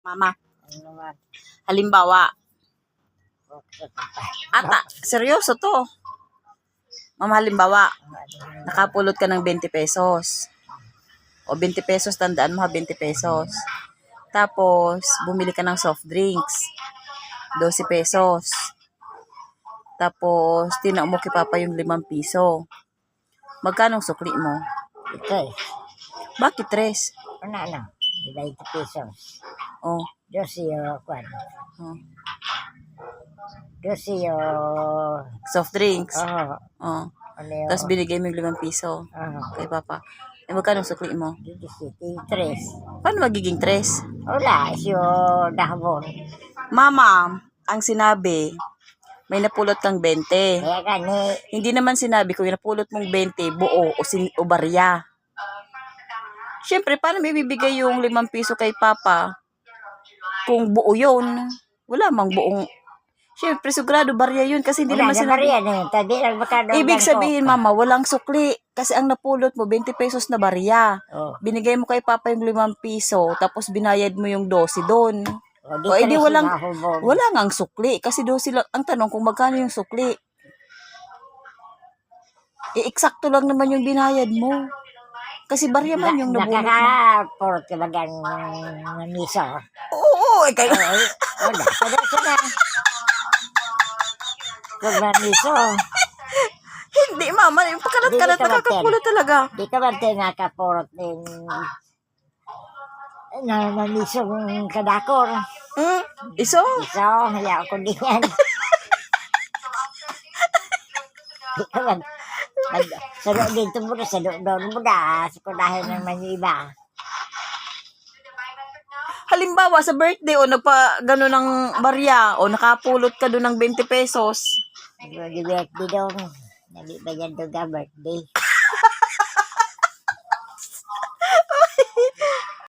Mama, Ano naman? halimbawa, Okay. seryoso to. Mama, halimbawa, nakapulot ka ng 20 pesos. O 20 pesos, tandaan mo ha, 20 pesos. Tapos, bumili ka ng soft drinks. 12 pesos. Tapos, tinao mo kay Papa yung 5 piso. Magkano ang sukli mo? Ito Bakit 3? ano? 20 pesos. Oh. Diyos iyo, kwan. Oh. Diyos iyo. Soft drinks. Oo. Oh. Ano yun? Tapos binigay mo yung 5 piso kay Papa. Eh, magkano ang sukli mo? 3. Paano magiging 3? Wala, siyo dahon. Mama, ang sinabi, may napulot kang 20. Kaya gani, Hindi naman sinabi ko yung napulot mong 20, buo o barya. Siyempre, paano may bibigay yung 5 piso kay Papa kung buo yun? Wala mang buong. Siyempre, sigurado barya yun kasi hindi wala naman na sinabi. bariyan eh. Tabi lang makadong Ibig sabihin, Mama, walang sukli. Kasi ang napulot mo, 20 pesos na barya. Oh. Binigay mo kay Papa yung 5 piso, tapos binayad mo yung 12 doon. O, edi wala nga ngang sukli. Kasi 12 lang. Ang tanong kung magkano yung sukli. Eksakto lang naman yung binayad mo. Kasi barya man yung nabulot mo. Nakaka-port ka bagang miso. Oo, kayo. Wala, sada. Kung miso, Hindi, Mama. Yung pakalat-kalat, Hindi ka nakakakulot talaga. di ka ba tayo nakaka-port ng na miso ng kadakor. Iso? Miso, haya ako diyan. Di ka ba? Sado dito mo na, sado doon mo na. Sa dahil naman yung iba. Halimbawa, sa birthday, o nagpa-gano'n ng barya, o nakapulot ka doon ng 20 pesos. Di birthday doon. Nabi ba yan doon ka birthday?